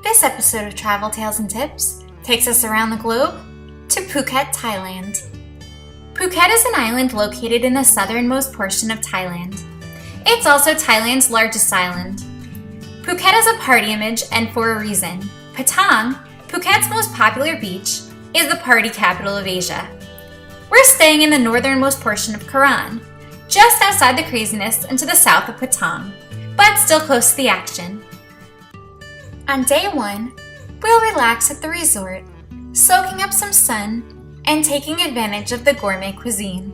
This episode of Travel Tales and Tips takes us around the globe to Phuket, Thailand. Phuket is an island located in the southernmost portion of Thailand. It's also Thailand's largest island. Phuket has a party image, and for a reason. Patong, Phuket's most popular beach, is the party capital of Asia. We're staying in the northernmost portion of Karan, just outside the craziness and to the south of Patong, but still close to the action. On day 1, we'll relax at the resort, soaking up some sun and taking advantage of the gourmet cuisine.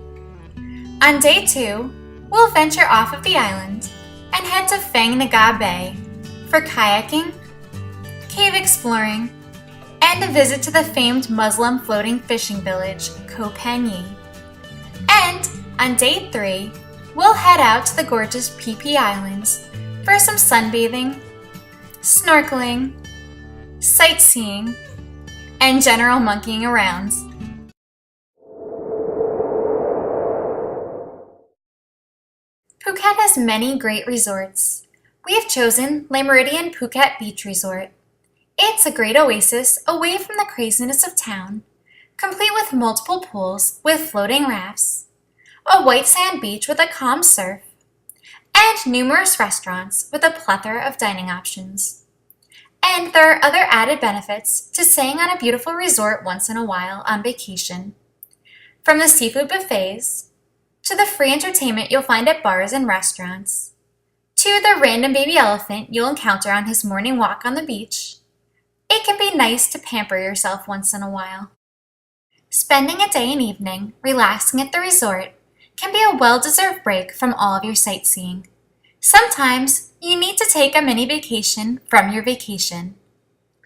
On day 2, we'll venture off of the island and head to Phang Nga Bay for kayaking, cave exploring, and a visit to the famed Muslim floating fishing village, Koh Phangan. And on day 3, we'll head out to the gorgeous Phi Phi Islands for some sunbathing, snorkeling, sightseeing, and general monkeying around. Phuket has many great resorts. We have chosen Le Méridien Phuket Beach Resort. It's a great oasis away from the craziness of town, complete with multiple pools with floating rafts, a white sand beach with a calm surf, and numerous restaurants with a plethora of dining options. And there are other added benefits to staying on a beautiful resort once in a while on vacation. From the seafood buffets, to the free entertainment you'll find at bars and restaurants, to the random baby elephant you'll encounter on his morning walk on the beach, it can be nice to pamper yourself once in a while. Spending a day and evening relaxing at the resort can be a well-deserved break from all of your sightseeing. Sometimes you need to take a mini vacation from your vacation.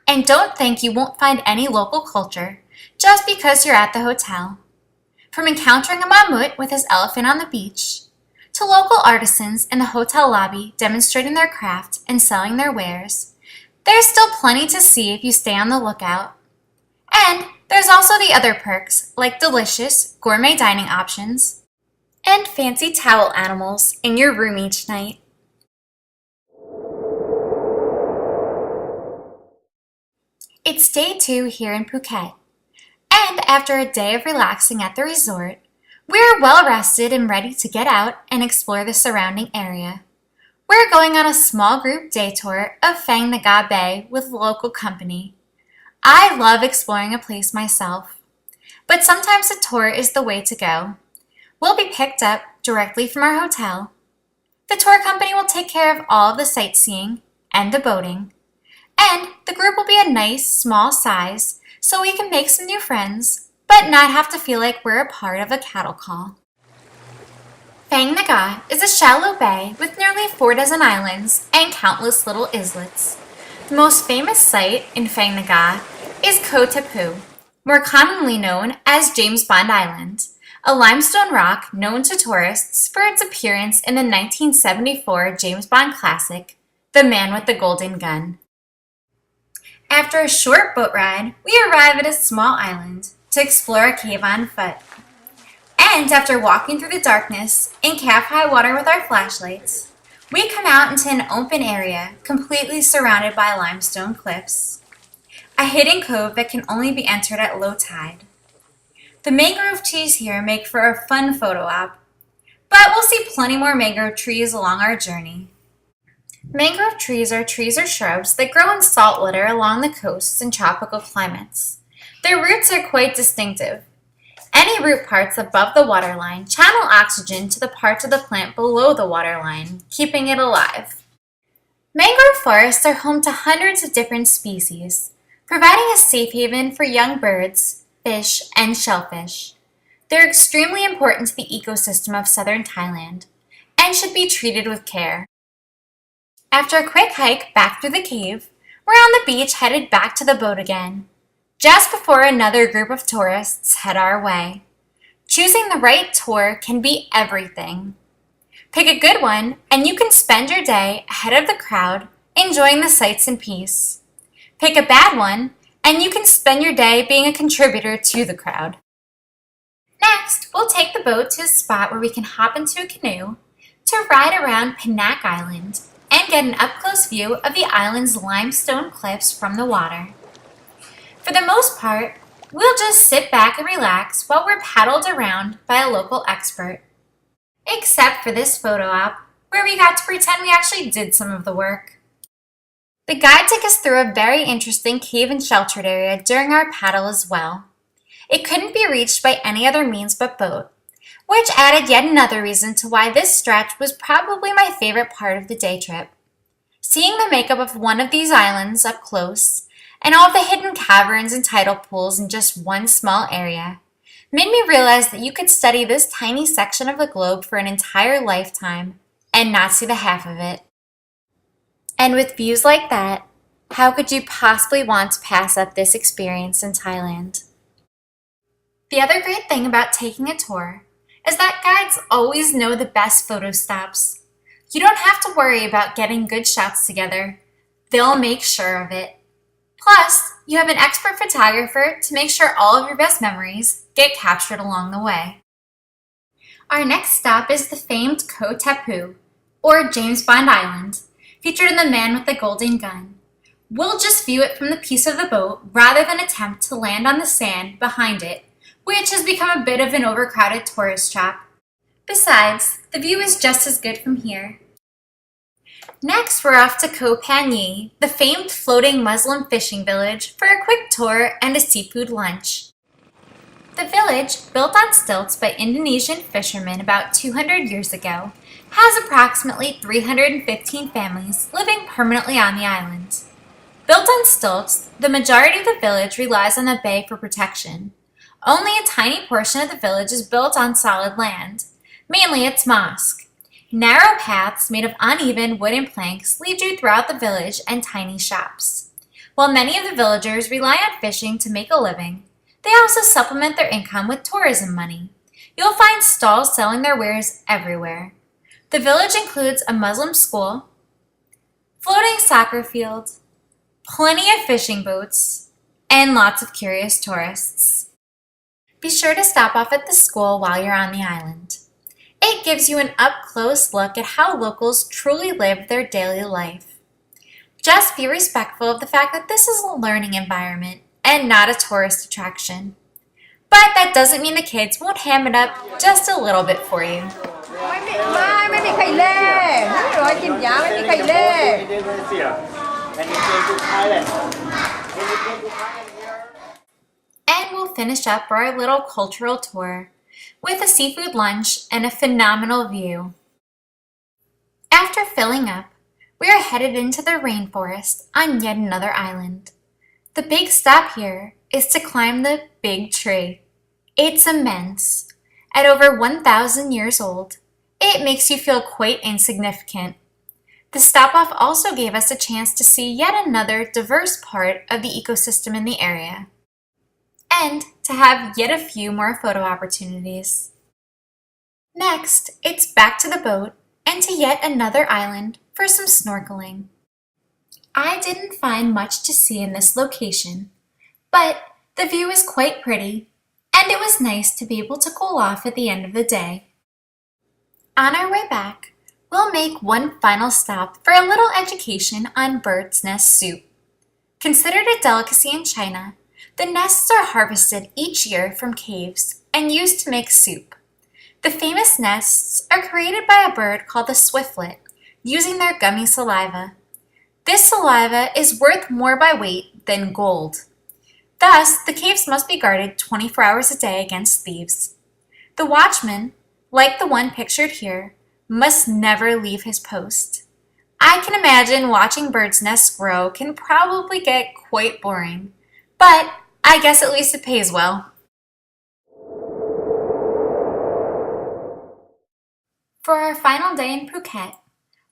And don't think you won't find any local culture just because you're at the hotel. From encountering a mammoet with his elephant on the beach, to local artisans in the hotel lobby demonstrating their craft and selling their wares, there's still plenty to see if you stay on the lookout. And there's also the other perks like delicious gourmet dining options and fancy towel animals in your room each night. It's day 2 here in Phuket, and after a day of relaxing at the resort, we're well rested and ready to get out and explore the surrounding area. We're going on a small group day tour of Phang Nga Bay with local company. I love exploring a place myself, but sometimes a tour is the way to go. We'll be picked up directly from our hotel. The tour company will take care of all of the sightseeing and the boating, and the group will be a nice, small size so we can make some new friends, but not have to feel like we're a part of a cattle call. Phang Nga is a shallow bay with nearly 46 islands and countless little islets. The most famous site in Phang Nga is Koh Teppu, more commonly known as James Bond Island, a limestone rock known to tourists for its appearance in the 1974 James Bond classic, The Man with the Golden Gun. After a short boat ride, we arrive at a small island to explore a cave on foot. And after walking through the darkness in calf-high water with our flashlights, we come out into an open area completely surrounded by limestone cliffs, a hidden cove that can only be entered at low tide. The mangrove trees here make for a fun photo op, but we'll see plenty more mangrove trees along our journey. Mangrove trees are trees or shrubs that grow in saltwater along the coasts in tropical climates. Their roots are quite distinctive. Any root parts above the waterline channel oxygen to the parts of the plant below the waterline, keeping it alive. Mangrove forests are home to hundreds of different species, providing a safe haven for young birds, fish, and shellfish. They're extremely important to the ecosystem of southern Thailand and should be treated with care. After a quick hike back through the cave, we're on the beach headed back to the boat again, just before another group of tourists head our way. Choosing the right tour can be everything. Pick a good one, and you can spend your day ahead of the crowd, enjoying the sights in peace. Pick a bad one, and you can spend your day being a contributor to the crowd. Next, we'll take the boat to a spot where we can hop into a canoe, to ride around Penang Island and get an up-close view of the island's limestone cliffs from the water. For the most part, we'll just sit back and relax while we're paddled around by a local expert. Except for this photo op, where we got to pretend we actually did some of the work. The guide took us through a very interesting cave and sheltered area during our paddle as well. It couldn't be reached by any other means but boat, which added yet another reason to why this stretch was probably my favorite part of the day trip. Seeing the makeup of one of these islands up close, and all of the hidden caverns and tidal pools in just one small area, made me realize that you could study this tiny section of the globe for an entire lifetime and not see the half of it. And with views like that, how could you possibly want to pass up this experience in Thailand? The other great thing about taking a tour is that guides always know the best photo stops. You don't have to worry about getting good shots together. They'll make sure of it. Plus, you have an expert photographer to make sure all of your best memories get captured along the way. Our next stop is the famed Koh Teppu, or James Bond Island, featured in The Man with the Golden Gun. We'll just view it from the piece of the boat rather than attempt to land on the sand behind it, which has become a bit of an overcrowded tourist trap. Besides, the view is just as good from here. Next, we're off to Koh Phangan, the famed floating Muslim fishing village, for a quick tour and a seafood lunch. The village, built on stilts by Indonesian fishermen about 200 years ago, has approximately 315 families living permanently on the island. Built on stilts, the majority of the village relies on the bay for protection. Only a tiny portion of the village is built on solid land, mainly its mosque. Narrow paths made of uneven wooden planks lead you throughout the village and tiny shops. While many of the villagers rely on fishing to make a living, they also supplement their income with tourism money. You'll find stalls selling their wares everywhere. The village includes a Muslim school, floating soccer field, plenty of fishing boats, and lots of curious tourists. Be sure to stop off at the school while you're on the island. It gives you an up-close look at how locals truly live their daily life. Just be respectful of the fact that this is a learning environment and not a tourist attraction. But that doesn't mean the kids won't ham it up just a little bit for you. And we'll finish up our little cultural tour with a seafood lunch and a phenomenal view. After filling up, we are headed into the rainforest on yet another island. The big stop here is to climb the big tree. It's immense. At over 1,000 years old, it makes you feel quite insignificant. The stop-off also gave us a chance to see yet another diverse part of the ecosystem in the area, and to have yet a few more photo opportunities. Next, it's back to the boat and to yet another island for some snorkeling. I didn't find much to see in this location, but the view is quite pretty, and it was nice to be able to cool off at the end of the day. On our way back, we'll make one final stop for a little education on bird's nest soup. Considered a delicacy in China, the nests are harvested each year from caves and used to make soup. The famous nests are created by a bird called the swiftlet, using their gummy saliva. This saliva is worth more by weight than gold. Thus, the caves must be guarded 24 hours a day against thieves. The watchman, like the one pictured here, must never leave his post. I can imagine watching birds' nests grow can probably get quite boring, but I guess at least it pays well. For our final day in Phuket,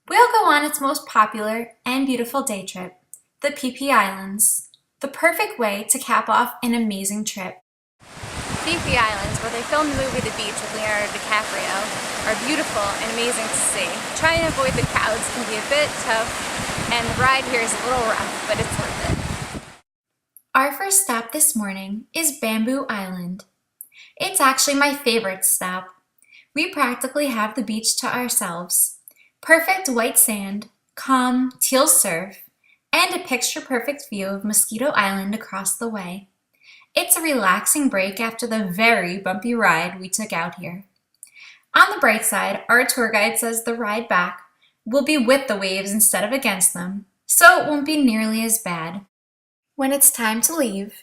we'll go on its most popular and beautiful day trip, the Phi Phi Islands, the perfect way to cap off an amazing trip. Phi Phi Islands, where they filmed the movie The Beach with Leonardo DiCaprio, are beautiful and amazing to see. Trying to avoid the crowds can be a bit tough, and the ride here is a little rough, but it's worth it. Our first stop this morning is Bamboo Island. It's actually my favorite stop. We practically have the beach to ourselves. Perfect white sand, calm teal surf, and a picture-perfect view of Mosquito Island across the way. It's a relaxing break after the very bumpy ride we took out here. On the bright side, our tour guide says the ride back will be with the waves instead of against them, so it won't be nearly as bad. When it's time to leave,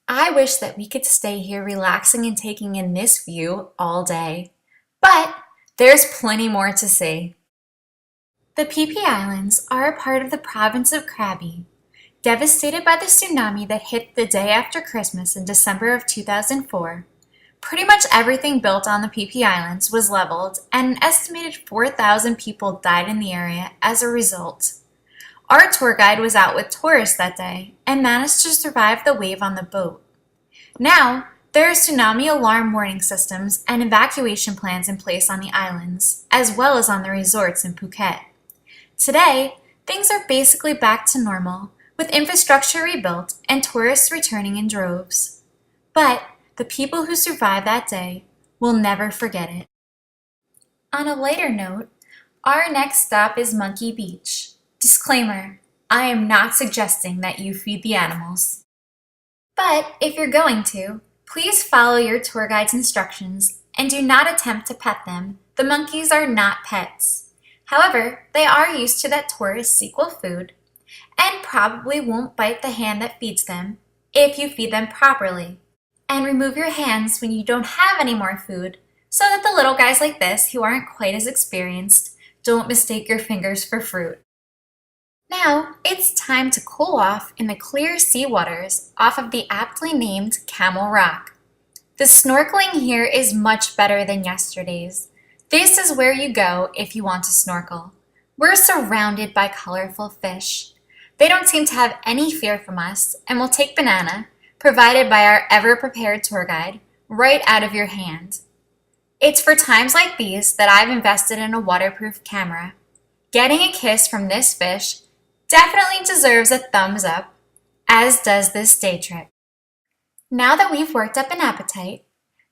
I wish that we could stay here relaxing and taking in this view all day. But there's plenty more to see. The Phi Phi Islands are a part of the province of Krabi, devastated by the tsunami that hit the day after Christmas in December of 2004. Pretty much everything built on the Phi Phi Islands was leveled, and an estimated 4,000 people died in the area as a result. Our tour guide was out with tourists that day and managed to survive the wave on the boat. Now, there are tsunami alarm warning systems and evacuation plans in place on the islands, as well as on the resorts in Phuket. Today, things are basically back to normal, with infrastructure rebuilt and tourists returning in droves. But the people who survived that day will never forget it. On a lighter note, our next stop is Monkey Beach. Disclaimer, I am not suggesting that you feed the animals. But if you're going to, please follow your tour guide's instructions and do not attempt to pet them. The monkeys are not pets. However, they are used to that tourists sequel food and probably won't bite the hand that feeds them if you feed them properly. And remove your hands when you don't have any more food so that the little guys like this who aren't quite as experienced don't mistake your fingers for fruit. Now, it's time to cool off in the clear sea waters off of the aptly named Camel Rock. The snorkeling here is much better than yesterday's. This is where you go if you want to snorkel. We're surrounded by colorful fish. They don't seem to have any fear from us and will take banana, provided by our ever-prepared tour guide, right out of your hand. It's for times like these that I've invested in a waterproof camera. Getting a kiss from this fish definitely deserves a thumbs up, as does this day trip. Now that we've worked up an appetite,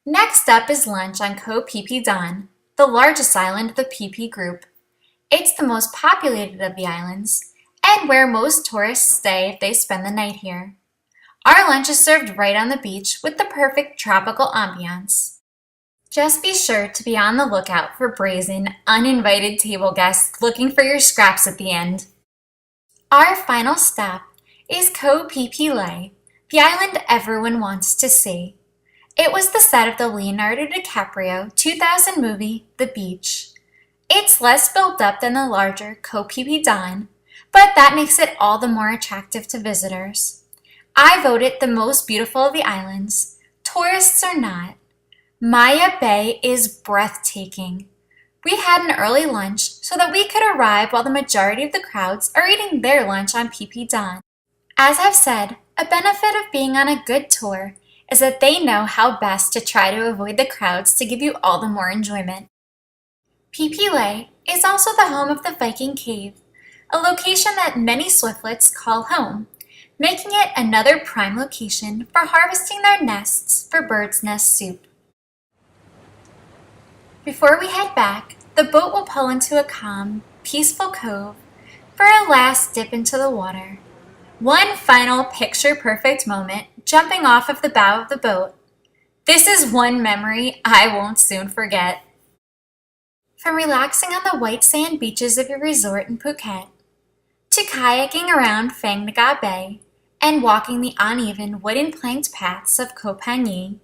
next up is lunch on Koh Phi Phi Don, the largest island of the Phi Phi group. It's the most populated of the islands, and where most tourists stay if they spend the night here. Our lunch is served right on the beach with the perfect tropical ambiance. Just be sure to be on the lookout for brazen, uninvited table guests looking for your scraps at the end. Our final stop is Koh Phi Phi Lay, the island everyone wants to see. It was the set of the Leonardo DiCaprio 2000 movie, The Beach. It's less built up than the larger Koh Phi Phi Don, but that makes it all the more attractive to visitors. I vote it the most beautiful of the islands. Tourists are not. Maya Bay is breathtaking. We had an early lunch so that we could arrive while the majority of the crowds are eating their lunch on Phi Phi Don. As I've said, a benefit of being on a good tour is that they know how best to try to avoid the crowds to give you all the more enjoyment. Phi Phi Lay is also the home of the Viking Cave, a location that many swiftlets call home, making it another prime location for harvesting their nests for bird's nest soup. Before we head back, the boat will pull into a calm, peaceful cove for a last dip into the water. One final picture-perfect moment jumping off of the bow of the boat. This is one memory I won't soon forget. From relaxing on the white sand beaches of your resort in Phuket, to kayaking around Phang Nga Bay and walking the uneven wooden planked paths of Koh Phangan,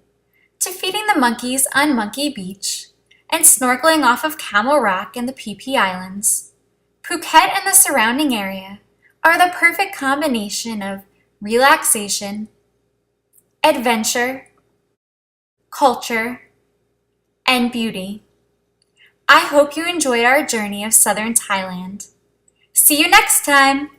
to feeding the monkeys on Monkey Beach, and snorkeling off of Camel Rock in the Phi Phi Islands, Phuket and the surrounding area are the perfect combination of relaxation, adventure, culture, and beauty. I hope you enjoyed our journey of southern Thailand. See you next time!